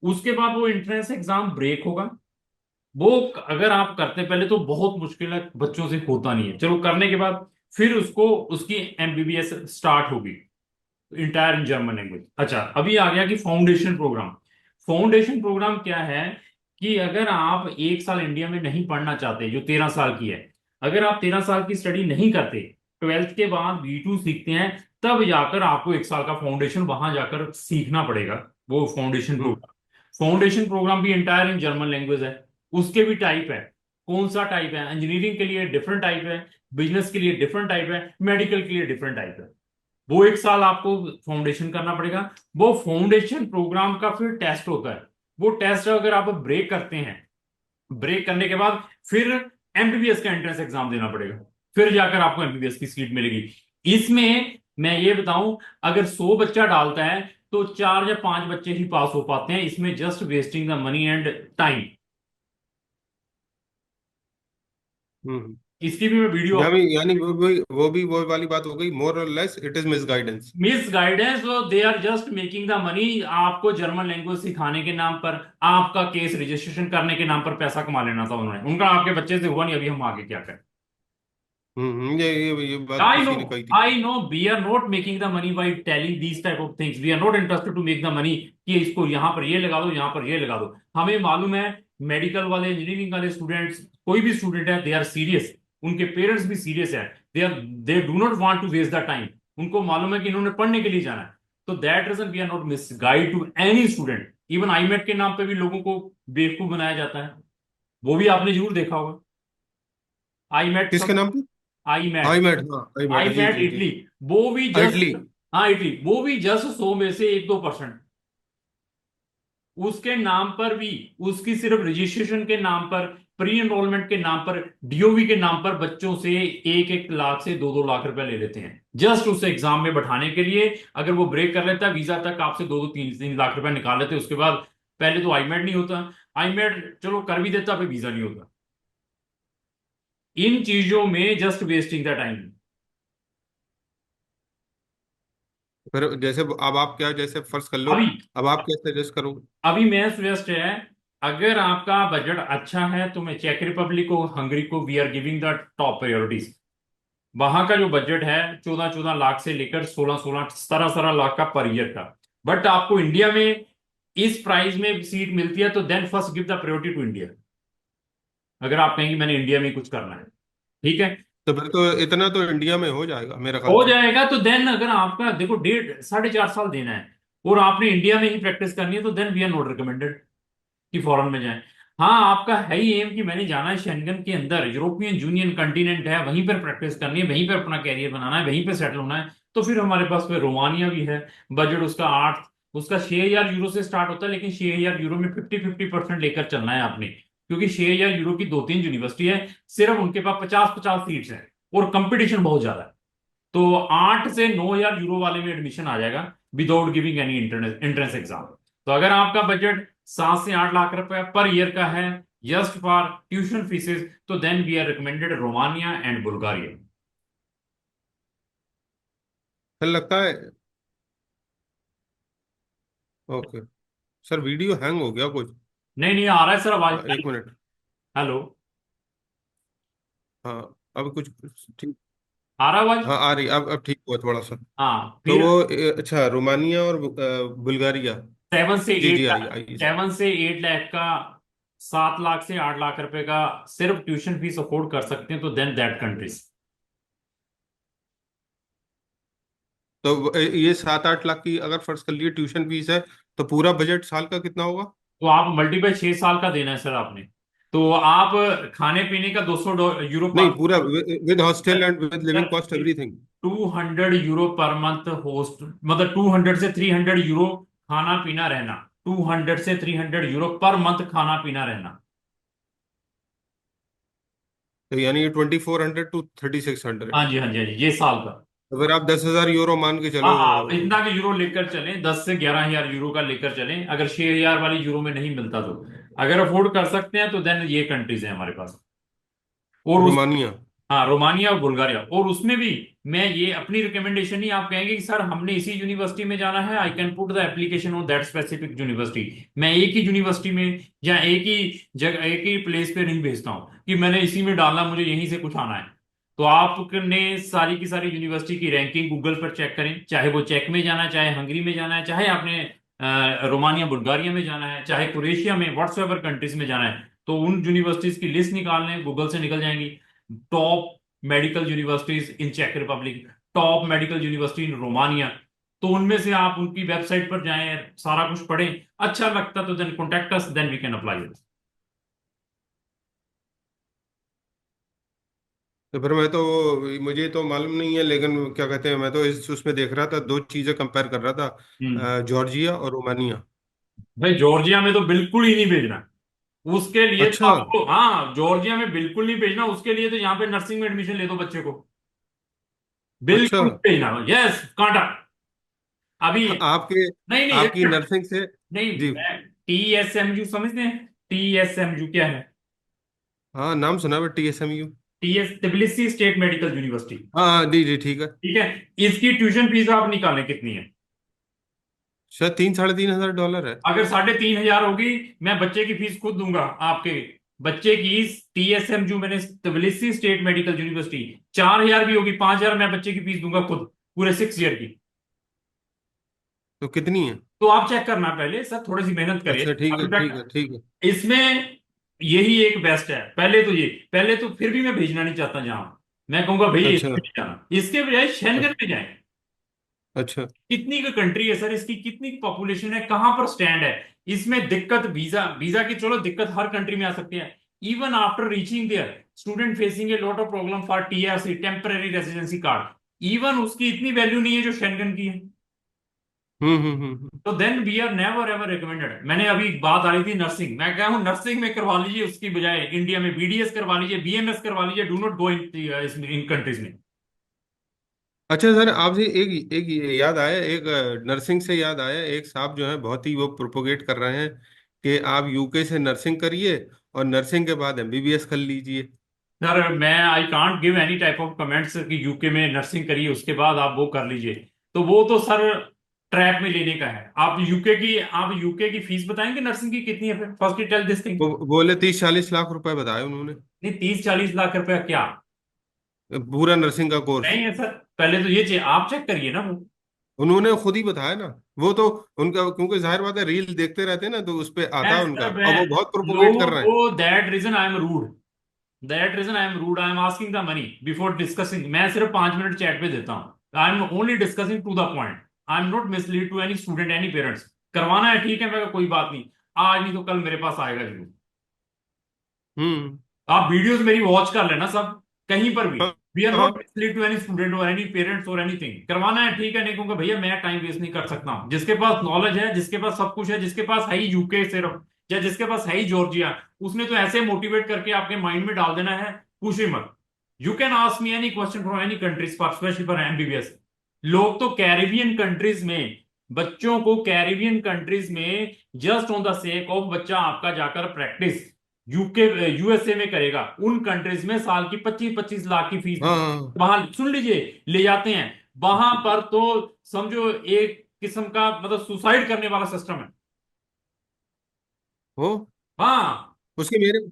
उसके बाद वो entrance exam break होगा। वो अगर आप करते पहले तो बहुत मुश्किल है, बच्चों से होता नहीं है। चलो करने के बाद फिर उसको उसकी MBBS स्टार्ट होगी इंटायर इन जर्मन लैंग्वेज। अच्छा, अभी आ गया कि फाउंडेशन प्रोग्राम। फाउंडेशन प्रोग्राम क्या है कि अगर आप 1 साल इंडिया में नहीं पढ़ना चाहते, जो 13 साल की है, अगर आप 13 साल की स्टडी नहीं करते, ट्वेल्थ के बाद B2 सीखते हैं, तब जाकर आपको 1 साल का फाउंडेशन वहां जाकर सीखना पड़ेगा, वो फाउंडेशन हम्म। प्रोग्राम। फाउंडेशन प्रोग्राम भी इंटायर इन जर्मन लैंग्वेज है। उसके भी टाइप है। कौन सा टाइप है? इंजीनियरिंग के लिए डिफरेंट टाइप है, बिजनेस के लिए डिफरेंट टाइप है, मेडिकल के लिए डिफरेंट टाइप है। वो 1 साल आपको फाउंडेशन करना पड़ेगा। वो फाउंडेशन प्रोग्राम का फिर टेस्ट होता है। वो टेस्ट अगर आप ब्रेक करते हैं, ब्रेक करने के बाद फिर MBBS का एंट्रेंस एग्जाम देना पड़ेगा। फिर जाकर आपको MBBS की सीट मिलेगी। इसमें मैं ये बताऊं, अगर 100 बच्चा डालता है तो 4 या 5 बच्चे ही पास हो पाते हैं। इसमें just wasting the money and time. Hmm. इसकी भी मैं वीडियो यानी यानी वो वाली बात हो गई, मोर और less it is misguidance. Misguidance. They are just making the money. आपको जर्मन लैंग्वेज सिखाने के नाम पर, आपका केस रजिस्ट्रेशन करने के नाम पर पैसा कमा लेना था उन्होंने। उनका आपके बच्चे से हुआ नहीं, अभी हम आगे क्या करें। ये बात I किसी ने know, कही थी। I know we are not making the money by telling these type of things. We are not interested to make the money कि इसको यहाँ पर ये लगा दो, यहाँ पर ये लगा दो। हमें मालूम है मेडिकल वाले, इंजीनियरिंग वाले स्टूडेंट्स, कोई भी स्टूडेंट है, दे आर सीरियस। उनके पेरेंट्स भी सीरियस है। They do not want to waste the time. उनको मालूम है कि इन्होंने पढ़ने के लिए जाना है। तो that reason we are not misguide to any student. Even IMAT के नाम पे भी लोगों को बेवकूफ बनाया जाता है। वो भी आपने जरूर देखा होगा। आईमेट किसके नाम पे? आई आई मैट मैट, हाँ आई मैट, आई जी मैट जी जी। इटली। वो भी इटली। जस्ट, हाँ इटली, वो भी जस्ट 100 में से 1-2%। उसके नाम पर भी, उसकी सिर्फ रजिस्ट्रेशन के नाम पर, प्री एनरोलमेंट के नाम पर, DOV के नाम पर बच्चों से 1-1 लाख से 2-2 लाख रुपए ले लेते हैं जस्ट उस एग्जाम में बैठाने के लिए। अगर वो ब्रेक कर लेता है वीजा तक, आपसे 2-2 3-3 लाख रुपए निकाल लेते। उसके बाद पहले तो आईमेट नहीं होता। आईमेट चलो कर भी देता, फिर वीजा नहीं होता। इन चीजों में जस्ट वेस्टिंग द टाइम। फिर जैसे अब आप क्या, जैसे फर्ज कर लो, अभी अब आप क्या सजेस्ट करोगे? अभी मैं सजेस्ट है, अगर आपका बजट अच्छा है तो मैं चेक रिपब्लिक को, हंगरी को, we are giving the top priorities. वहां का जो बजट है 14-14 लाख से लेकर 16-16, 17-17 लाख का पर ईयर का। बट आपको इंडिया में इस प्राइस में सीट मिलती है, तो then first give the priority to India. अगर आप कहेंगे मैंने इंडिया में कुछ करना है, ठीक है, तो फिर तो इतना तो इंडिया में हो जाएगा मेरे ख्याल हो से। जाएगा। तो देन अगर आपका देखो 1.5 साढ़े 4 साल देना है और आपने इंडिया में ही प्रैक्टिस करनी है, तो then we are not recommended कि फॉरेन में जाएं। हाँ आपका है ही एम कि मैंने जाना है शेंगन के अंदर, यूरोपियन यूनियन कंटिनेंट है, वहीं पर प्रैक्टिस करनी है, वहीं पर अपना कैरियर बनाना है, वहीं पर सेटल होना है, तो फिर हमारे पास फिर रोमानिया भी है। बजट उसका 8, उसका 6,000 यूरो से स्टार्ट होता है, लेकिन 6,000 यूरो में 50-50% लेकर चलना है आपने, क्योंकि 6,000 यूरो की 2-3 यूनिवर्सिटी है, सिर्फ उनके पास 50-50 सीट्स हैं। और कंपटीशन बहुत ज्यादा है। तो 8 से 9 हजार यूरो वाले में एडमिशन आ जाएगा without giving any entrance exam. तो अगर आपका बजट 7 से 8 लाख रुपए पर ईयर का है जस्ट फॉर ट्यूशन फीसेस, तो then we are recommended Romania and Bulgaria. Sir लगता है। ओके। सर वीडियो हैंग हो गया कुछ। नहीं नहीं, आ रहा है सर आवाज। एक मिनट। हेलो, हाँ अब कुछ ठीक। आ रहा है आवाज। हाँ आ रही, अब ठीक हुआ थोड़ा सा। हाँ तो फिर वो अच्छा, रोमानिया और बुल्गारिया। सेवन से जी एट जी, आई लाख आई सर। 7 से 8 लाख का, 7 लाख से 8 लाख रुपए का सिर्फ ट्यूशन फीस अफोर्ड कर सकते हैं, तो देन दैट कंट्रीज। तो ये 7-8 लाख की अगर फर्ज कर लिए ट्यूशन फीस है, तो पूरा बजट साल का कितना होगा? तो आप मल्टीपल 6 साल का देना है सर आपने। तो आप खाने पीने का 200 यूरो नहीं, पर पूरा with hostel and with living sir cost everything. 200 euro per month host, मतलब 200 से 300 यूरो खाना पीना रहना। 200 से 300 यूरो पर मंथ खाना पीना रहना। तो यानी 2400 to 3600। हाँ जी, हाँ जी, हाँ जी, ये साल का। तो फिर आप 10,000 यूरो मान के हाँ चलो। हाँ, इतना के यूरो लेकर चलें, 10 से 11 हजार यूरो का लेकर चलें, अगर 6 हजार वाली यूरो में नहीं मिलता तो। अगर अफोर्ड कर सकते हैं तो देन ये कंट्रीज हैं हमारे पास। और उस, रोमानिया। हाँ रोमानिया और बुल्गारिया। और उसमें भी मैं ये अपनी रिकमेंडेशन ही, आप कहेंगे कि सर हमने इसी यूनिवर्सिटी में जाना है, I can put the application on that specific university. मैं एक ही यूनिवर्सिटी में या एक ही जगह, एक ही प्लेस पे नहीं भेजता हूँ कि मैंने इसी में डालना, मुझे यहीं से कुछ आना है। तो आपने सारी की सारी यूनिवर्सिटी की रैंकिंग गूगल पर चेक करें, चाहे वो चेक में जाना है, चाहे हंगरी में जाना है, चाहे आपने रोमानिया बुल्गारिया में जाना है, चाहे क्रोएशिया में, व्हाट्सएवर कंट्रीज में जाना है। तो उन यूनिवर्सिटीज की लिस्ट निकाल लें, गूगल से निकल जाएंगी। टॉप मेडिकल यूनिवर्सिटीज इन चेक Republic, top medical university in Romania. तो उनमें से आप उनकी वेबसाइट पर जाएं, सारा कुछ पढ़ें, अच्छा लगता तो then contact us, then we can apply it. तो फिर मैं तो, मुझे तो मालूम नहीं है, लेकिन क्या कहते हैं, मैं तो इस उसमें देख रहा था, दो चीजें कंपेयर कर रहा था, जॉर्जिया और रोमानिया। भाई जॉर्जिया में तो बिल्कुल ही नहीं भेजना। उसके लिए तो अच्छा। आपको, हाँ जॉर्जिया में बिल्कुल नहीं भेजना, उसके लिए तो यहाँ पे नर्सिंग में एडमिशन ले दो बच्चे को। अच्छा। बिल्कुल नहीं भेजना, यस कांटा। अभी आपके नहीं नहीं, एक आपकी मिनट। नर्सिंग से। नहीं, जी। TSMU समझते हैं? TSMU क्या है? हाँ नाम सुना है, TSMU। TS Tbilisi state medical university. हाँ हाँ, जी जी, ठीक है। ठीक है। इसकी ट्यूशन फीस आप निकालें कितनी है। शायद 3-3.5 हजार डॉलर है। अगर 3,500 होगी, मैं बच्चे की फीस खुद दूंगा आपके बच्चे की। TSMU मैंने तबिलिसी स्टेट मेडिकल यूनिवर्सिटी, 4,000 भी होगी, 5,000 मैं बच्चे की फीस दूंगा खुद, पूरे 6 ईयर की। तो कितनी है? तो आप चेक करना पहले सर, थोड़ी सी मेहनत करिए अच्छा ठीक है, अभी ठीक है, तक। ठीक है। इसमें यही एक बेस्ट है। पहले तो ये, पहले तो फिर भी मैं भेजना नहीं चाहता जहां, मैं कहूंगा भैया अच्छा। इसमें नहीं जाना, इसके बजाय शेंगन में जाए। अच्छा। कितनी का कंट्री है सर, इसकी कितनी पॉपुलेशन है, कहां पर स्टैंड है। इसमें दिक्कत वीजा, वीजा की चलो दिक्कत हर कंट्री में आ सकती है। Even after reaching there, student facing a lot of problem for TRC, temporary residency card. Even उसकी इतनी वैल्यू नहीं है जो शेंगन की है। तो then we are never ever recommended. मैंने अभी बात आ रही थी नर्सिंग, मैं कह हूं नर्सिंग में करवा लीजिए, उसकी बजाय इंडिया में BDS करवा लीजिए, BMS करवा लीजिए, do not go in countries में। अच्छा सर, आपसे एक एक ये याद आया, एक नर्सिंग से याद आया, एक साहब जो है बहुत ही वो प्रोपोगेट कर रहे हैं कि आप यूके से नर्सिंग करिए और नर्सिंग के बाद MBBS कर लीजिए। सर मैं I can't give any type of comments कि यूके में नर्सिंग करिए उसके बाद आप वो कर लीजिए। तो वो तो सर ट्रैप में लेने का है। आप यूके की फीस बताएंगे नर्सिंग की कितनी है, फर्स्ट टेल दिस थिंग। वो बोले 30-40 लाख रुपए बताए उन्होंने। नहीं, 30-40 लाख रुपया क्या? पूरा नर्सिंग का कोर्स। नहीं है सर, पहले तो ये चाहिए, आप चेक करिए ना वो। उन्होंने खुद ही बताया ना। वो तो उनका, क्योंकि जाहिर बात है रील देखते रहते हैं ना, तो उस पे आता है मैं उनका, सर, और वो मैं बहुत प्रोपोगेट कर लोगों रहे हैं। को, that reason I am rude, that reason I am rude, I am asking the money before discussing. मैं सिर्फ 5 मिनट चैट पे देता हूँ, I am only discussing to the point. I am not mislead to any student, any parents. करवाना है ठीक है, मैं कोई बात नहीं, आज नहीं तो कल मेरे पास आएगा जरूर। हम्म। आप वीडियोस मेरी वॉच कर लेना सब, कहीं पर भी। हाँ वी आर नॉट हाँ। मिसलीड टू एनी स्टूडेंट और एनी पेरेंट्स और एनीथिंग। करवाना है ठीक है, नहीं कहूंगा भैया मैं टाइम वेस्ट नहीं कर सकता हूँ। जिसके पास नॉलेज है, जिसके पास सब कुछ है, जिसके पास है ही यूके सिर्फ, या जिसके पास है ही जॉर्जिया, उसने तो ऐसे मोटिवेट करके आपके माइंड में डाल देना है, पूछे मत। You can ask me any question from any countries for specially for MBBS. लोग तो कैरिबियन कंट्रीज में, बच्चों को कैरिबियन कंट्रीज में just on the sake of बच्चा आपका जाकर प्रैक्टिस यूके यूएसए में करेगा, उन कंट्रीज में साल की 25-25 लाख की फीस, हाँ वहां सुन लीजिए, ले जाते हैं। वहां पर तो समझो एक किस्म का मतलब सुसाइड करने वाला सिस्टम है। हो हाँ उसके मेरे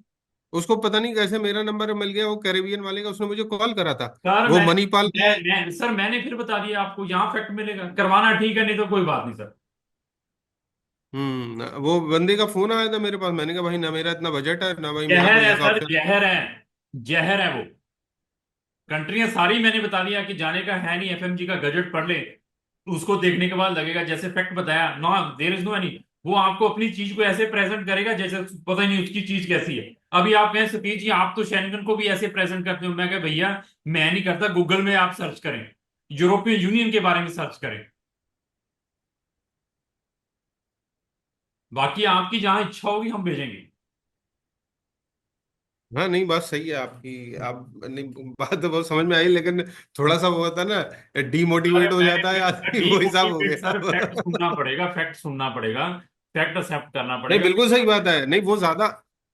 उसको पता नहीं कैसे मेरा नंबर मिल गया, वो कैरेबियन वाले का, उसने मुझे कॉल करा था। सर, वो मणिपाल का है। सर मैंने फिर बता दिया आपको, यहाँ फैक्ट मिलेगा, करवाना ठीक है, नहीं तो कोई बात नहीं सर। वो बंदे का फोन आया था मेरे पास, मैंने कहा भाई ना मेरा इतना बजट है ना भाई मेरा जहर कोई है ऐसा सर, ऑप्शन। जहर है, जहर है वो। कंट्रियां सारी मैंने बता दिया कि जाने का है नहीं, एफएमजी का गजट पढ़ ले, उसको देखने के बाद लगेगा जैसे फैक्ट बताया, no there is no any, वो आपको अपनी चीज को ऐसे प्रेजेंट करेगा जैसे पता ही नहीं उसकी चीज कैसी है। अभी आप कहें सतीश जी आप तो शेंगन को भी ऐसे प्रेजेंट करते हो, मैं कहा भैया मैं नहीं करता, गूगल में आप सर्च करें, यूरोपियन यूनियन के बारे में सर्च करें, बाकी आपकी जहां इच्छा होगी हम भेजेंगे। हाँ नहीं बात सही है आपकी, आप नहीं बात तो बहुत समझ में आई, लेकिन थोड़ा सा वो होता है ना, अरे डीमोटिवेट हो मैंने जाता है फिर आदमी, वो हिसाब हो डीमोटिवेट सर, फैक्ट गया। सुनना पड़ेगा, फैक्ट सुनना पड़ेगा, फैक्ट एक्सेप्ट करना नहीं पड़ेगा। बिल्कुल सही बात है, नहीं वो ज्यादा,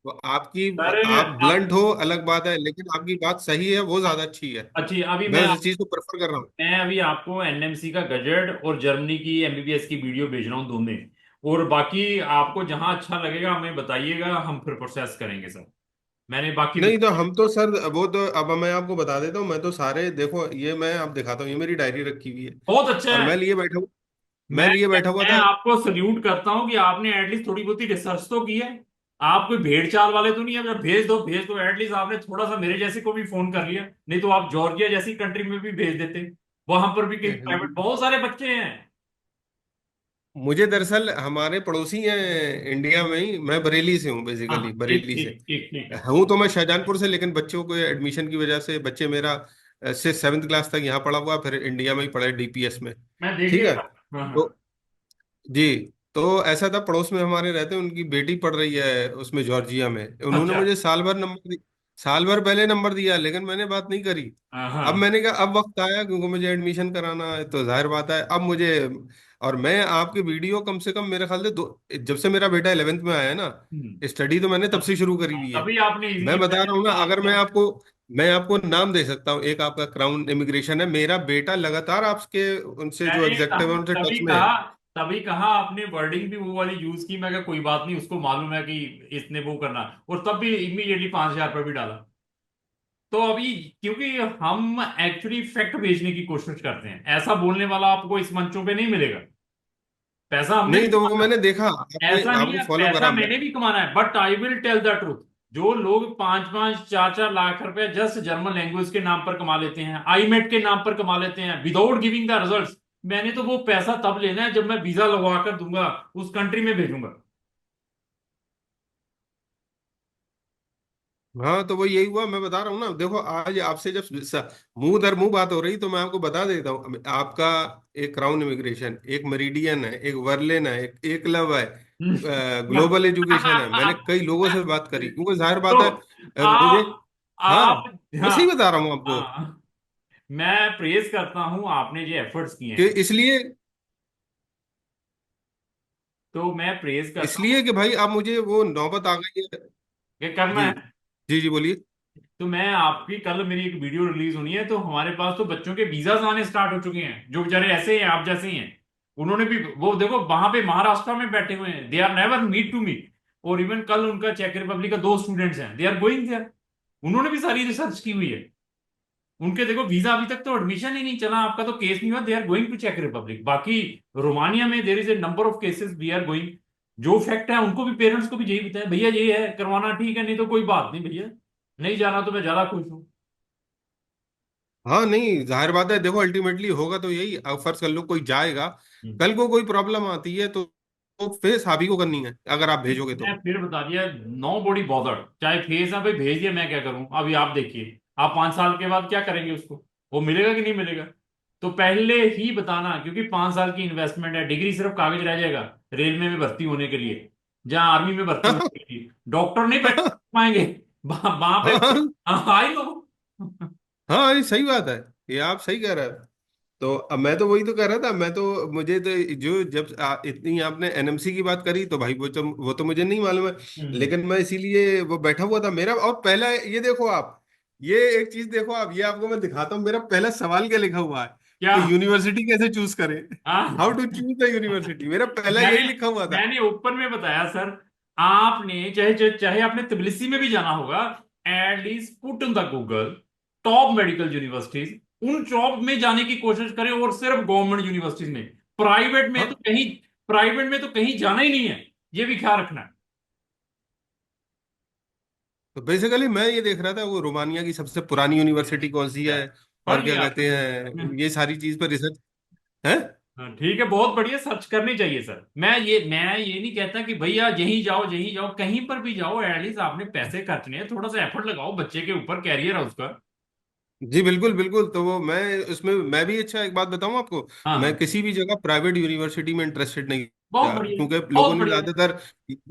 वो आपकी, सर आप आप ब्लंट हो अलग बात है, लेकिन आपकी बात सही है, वो ज्यादा अच्छी है। अच्छी, अभी मैं उस चीज को प्रेफर कर रहा हूँ। मैं अभी आपको एनएमसी का गजट और जर्मनी की एमबीबीएस की वीडियो भेज रहा हूँ दोनों, और बाकी आपको जहां अच्छा लगेगा हमें बताइएगा, हम फिर प्रोसेस करेंगे सर। मैंने बाकी नहीं तो हम तो सर, वो तो अब मैं आपको बता देता हूँ, मैं तो सारे देखो, ये मैं आप दिखाता हूँ, ये मेरी डायरी रखी हुई है, बहुत अच्छा और है। मैं मैं लिए बैठा हुआ मैं था। आपको सल्यूट करता हूं कि आपने एटलीस्ट थोड़ी बहुत रिसर्च तो की है। आप कोई भेड़ चाल वाले तो नहीं है, जब भेज दो भेज दो, एटलीस्ट आपने थोड़ा सा मेरे जैसे को भी फोन कर लिया, नहीं तो आप जॉर्जिया जैसी कंट्री में भी भेज देते, वहां पर भी कई प्राइवेट बहुत सारे बच्चे हैं। मुझे दरअसल हमारे पड़ोसी हैं इंडिया में ही, मैं बरेली से हूँ, हाँ बेसिकली ठीक बरेली से ठीक ठीक ठीक। हूँ, तो मैं शाहजहानपुर से, लेकिन बच्चों को एडमिशन की वजह से, बच्चे मेरा से 7th क्लास तक यहाँ पढ़ा हुआ, फिर इंडिया में ही पढ़े डीपीएस में। मैं देख ठीक के है। हाँ हाँ। तो जी, तो ऐसा था, पड़ोस में हमारे रहते हैं, उनकी बेटी पढ़ रही है उसमें जॉर्जिया में, उन्होंने अच्छा। मुझे साल भर पहले नंबर दिया, लेकिन मैंने बात नहीं करी। हाँ अब हाँ। मैंने कहा अब वक्त आया, क्योंकि मुझे एडमिशन कराना है, तो जाहिर बात है अब मुझे, और मैं आपकी वीडियो कम से कम मेरे ख्याल से जब से मेरा बेटा 11th में आया है ना, हम्म। स्टडी तो मैंने तब से शुरू करी हुई है। तभी आपने इजीली मैं बता रहा हूँ ना, अगर आपका। मैं आपको नाम दे सकता हूँ, एक आपका क्राउन इमिग्रेशन है, मेरा बेटा लगातार आपके उनसे जो मैंने एग्जेक्टिव है उनसे तभी टच में है। कहा, तभी कहा आपने वर्डिंग भी वो वाली यूज की, मैं कहा कोई बात नहीं, उसको मालूम है कि इसने वो करना, और तब भी इमीडिएटली 5,000 रुपये भी डाला। तो अभी क्योंकि हम एक्चुअली फैक्ट भेजने की कोशिश करते हैं, ऐसा बोलने वाला आपको इस मंचों पे नहीं मिलेगा। पैसा हमने भी नहीं तो वो कमाना मैंने है, देखा, आपने ऐसा नहीं आपको है, फॉलो पैसा करा मैं। मैंने भी कमाना है, but I will tell the truth. जो लोग 5-5 4-4 लाख रुपए जस्ट जर्मन लैंग्वेज के नाम पर कमा लेते हैं, आईमेट के नाम पर कमा लेते हैं विदाउट गिविंग द रिजल्ट्स, मैंने तो वो पैसा तब लेना है जब मैं वीजा लगवा कर दूंगा, उस कंट्री में भेजूंगा। हाँ तो वो यही हुआ, मैं बता रहा हूँ ना, देखो आज आपसे जब मुंह दर मुंह बात हो रही, तो मैं आपको बता देता हूँ, आपका एक क्राउन इमिग्रेशन, एक मेरिडियन है, एक वर्लेन है, एक एकलव है, ग्लोबल एजुकेशन है, मैंने कई लोगों से बात करी, क्योंकि जाहिर तो बात है, मुझे, हाँ आप मैं सही हाँ बता रहा हूँ आपको, हाँ, मैं प्रेज करता हूं आपने जो एफर्ट्स किए कि हैं, इसलिए तो मैं प्रेज करता हूं इसलिए कि भाई अब मुझे वो नौबत आ गई है। कि करना जी है। जी जी बोलिए। तो मैं आपकी कल मेरी एक वीडियो रिलीज होनी है, तो हमारे पास तो बच्चों के वीजा आने स्टार्ट हो चुके हैं, जो बेचारे ऐसे हैं आप जैसे ही हैं, उन्होंने भी वो देखो वहां पे महाराष्ट्र में बैठे हुए हैं, they are never meet to meet. और इवन कल उनका चेक रिपब्लिक का 2 स्टूडेंट्स हैं, दे आर गोइंग देयर, उन्होंने भी सारी रिसर्च की हुई है। उनके देखो वीजा अभी तक तो एडमिशन ही नहीं चला, आपका तो केस नहीं हुआ, दे आर गोइंग टू चेक रिपब्लिक। बाकी रोमानिया में there is a number of cases, we are going. जो फैक्ट है उनको भी, पेरेंट्स को भी यही बताया, भैया ये है करवाना ठीक है, नहीं तो कोई बात नहीं भैया, नहीं जाना तो मैं ज्यादा खुश हूँ। हाँ नहीं जाहिर बात है, देखो अल्टीमेटली होगा तो यही, अब फर्ज कर लो कोई जाएगा, हम्म। कल को कोई प्रॉब्लम आती है तो फेस आप ही को करनी है, अगर आप भेजोगे मैं तो। फिर बता दिया, नो बॉडी बॉदर्ड, चाहे फेस है भाई भेज दिया, मैं क्या करूं, अभी आप देखिए, आप 5 साल के बाद क्या करेंगे उसको, वो मिलेगा कि नहीं मिलेगा। तो पहले ही बताना, क्योंकि 5 साल की इन्वेस्टमेंट है, डिग्री सिर्फ कागज रह जाएगा रेलवे में भर्ती होने के लिए, जहां आर्मी में भर्ती होने के लिए, डॉक्टर नहीं बैठ पाएंगे वहां पे। I know. हाँ, ये सही बात है, ये आप सही कह रहे हैं। तो अब मैं तो वही तो कह रहा था, मैं तो मुझे तो जो जब इतनी आपने एनएमसी की बात करी तो भाई वो तो मुझे नहीं मालूम है। हम्म। लेकिन मैं इसीलिए वो बैठा हुआ था मेरा, और पहला ये देखो आप, ये एक चीज देखो आप, ये आपको मैं दिखाता हूँ, मेरा पहला सवाल क्या लिखा हुआ है क्या? कि यूनिवर्सिटी कैसे चूज करें। हाउ हाँ। टू चूज द यूनिवर्सिटी, मेरा पहला मैंने यही लिखा हुआ था। मैंने ओपन में बताया सर, आपने चाहे चाहे चाहे आपने तबिलिसी में भी जाना होगा, at least put in the Google top medical universities, उन टॉप में जाने की कोशिश करें, और सिर्फ गवर्नमेंट यूनिवर्सिटीज में। प्राइवेट में तो हाँ, कहीं प्राइवेट में तो कहीं जाना ही नहीं है, ये भी ख्याल रखना तो बेसिकली मैं ये देख रहा था वो रोमानिया की सबसे पुरानी यूनिवर्सिटी कौन सी है। है, पढ़ और क्या लिया कहते आपने? हैं, ये सारी चीज पर रिसर्च है। हाँ, ठीक है, बहुत बढ़िया, सर्च करनी चाहिए सर। मैं ये नहीं कहता कि भैया यहीं जाओ यहीं जाओ, कहीं पर भी जाओ, एटलीस्ट आपने पैसे खर्चने हैं, थोड़ा सा एफर्ट लगाओ, बच्चे के ऊपर कैरियर है उसका। जी बिल्कुल बिल्कुल, तो वो मैं उसमें मैं भी, अच्छा एक बात बताऊं आपको, मैं हाँ, किसी भी जगह प्राइवेट यूनिवर्सिटी में इंटरेस्टेड नहीं बहुत था, बढ़िया, क्योंकि लोगों बहुत ने बढ़िया। ज्यादातर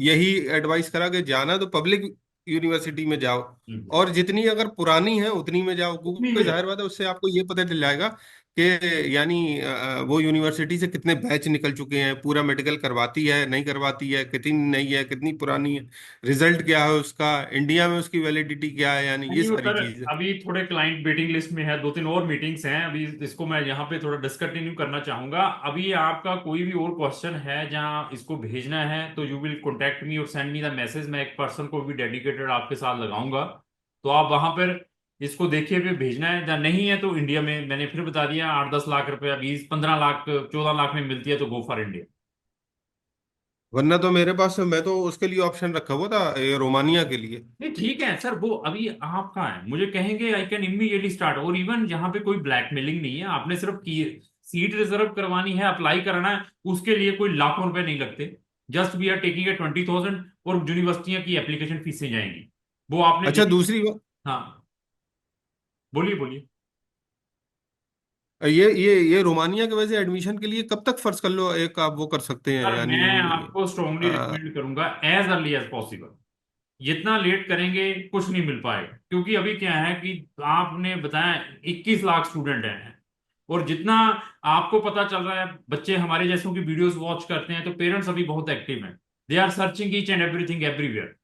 यही एडवाइस करा कि जाना तो पब्लिक यूनिवर्सिटी में जाओ, हम्म, और जितनी अगर पुरानी है उतनी में जाओ, उतनी में क्योंकि जाओ। जाहिर बात है उससे आपको ये पता चल जाएगा कि यानी वो यूनिवर्सिटी से कितने बैच निकल चुके हैं, पूरा मेडिकल करवाती है नहीं करवाती है, कितनी नहीं है, कितनी पुरानी है, रिजल्ट क्या है उसका, इंडिया में उसकी वैलिडिटी क्या है, यानी ये नहीं वो सारी सर, चीजें। अभी थोड़े क्लाइंट वेटिंग लिस्ट में है, दो तीन और मीटिंग्स हैं अभी, इसको मैं यहाँ पे थोड़ा डिस्कंटिन्यू करना चाहूंगा। अभी आपका कोई भी और क्वेश्चन है जहाँ इसको भेजना है, तो यू विल कॉन्टेक्ट मी और सेंड मी द मैसेज, मैं एक पर्सन को भी डेडिकेटेड आपके साथ लगाऊंगा। तो आप वहां पर इसको देखिए, फिर भेजना है, या नहीं है तो इंडिया में, मैंने फिर बता दिया, 8-10 लाख रुपया, 20-15 लाख, 14 लाख में मिलती है, तो गो फॉर इंडिया। वरना तो मेरे पास, मैं तो उसके लिए ऑप्शन रखा हुआ था, ये रोमानिया के लिए। नहीं ठीक है सर, वो अभी आप कहाँ है, मुझे कहेंगे आई कैन इमीडिएटली स्टार्ट, और इवन जहाँ पे कोई ब्लैकमेलिंग नहीं है, आपने सिर्फ की सीट रिजर्व करवानी है, अप्लाई कराना है, उसके लिए कोई लाखों रुपए नहीं लगते। Just we are taking a 20,000, और यूनिवर्सिटियां की एप्लीकेशन फीसें जाएंगी, वो आपने अच्छा, देनी। दूसरी बात, हाँ, बोलिए बोलिए। ये रोमानिया के वजह एडमिशन के लिए कब तक, फर्ज कर लो एक आप वो कर सकते हैं सर यानी, मैं आपको स्ट्रांगली अ, रिकमेंड करूंगा एज अर्ली एज पॉसिबल। जितना लेट करेंगे कुछ नहीं मिल पाएगा, क्योंकि अभी क्या है कि आपने बताया 21 लाख स्टूडेंट हैं, और जितना आपको पता चल रहा है, बच्चे हमारे जैसों की वीडियोस वॉच करते हैं, तो पेरेंट्स अभी बहुत एक्टिव हैं, they are searching each and everything everywhere,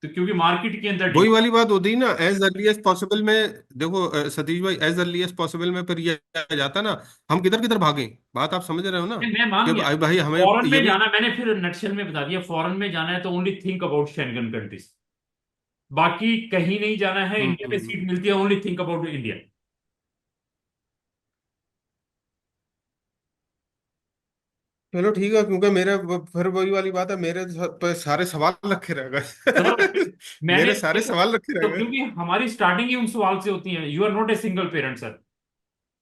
तो क्योंकि मार्केट के अंदर वही डिमांड। वाली बात होती है ना, एज अर्ली एज पॉसिबल में। देखो सतीश भाई, एज अर्ली एज पॉसिबल में फिर ये आ जाता ना, हम किधर किधर भागें, बात आप समझ रहे हो ना, मैं मान कि गया, भाई भाई हमें फॉरेन ये में भी। जाना, मैंने फिर नक्शल में बता दिया, फॉरेन में जाना है तो only think about Schengen countries, बाकी कहीं नहीं जाना है, इंडिया में हम्म, सीट मिलती है, ओनली थिंक अबाउट इंडिया। चलो ठीक है, क्योंकि मेरे फिर वही वाली बात है, मेरे पे सारे सवाल रखे रह सर गए। मैंने मेरे सारे देखो, सवाल रखे रह तो गए। क्योंकि हमारी स्टार्टिंग ही उन सवाल से होती है, you are not a single parent sir,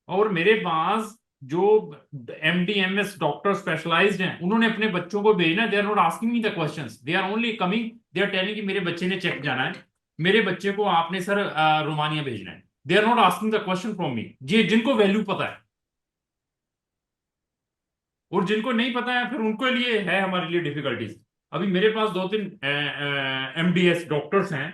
और मेरे पास जो MD MS डॉक्टर स्पेशलाइज्ड हैं, उन्होंने अपने बच्चों को भेजना, they are not asking me the questions, they are only coming, they are telling कि मेरे बच्चे ने चेक जाना है, मेरे बच्चे को आपने सर रोमानिया भेजना है, they are not asking the question from me, जी जिनको वैल्यू पता है। और जिनको नहीं पता है, फिर उनके लिए है हमारे लिए डिफिकल्टीज। अभी मेरे पास दो तीन MDS डॉक्टर्स हैं,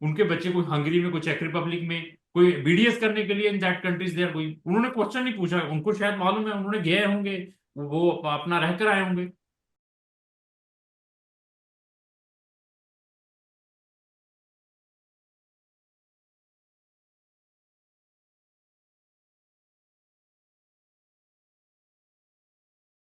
उनके बच्चे कोई हंगरी में, कोई चेक रिपब्लिक में, कोई BDS करने के लिए इन दैट कंट्रीज देयर, कोई उन्होंने क्वेश्चन नहीं पूछा, उनको शायद मालूम है, उन्होंने गए होंगे, वो अपना रह कर आए होंगे,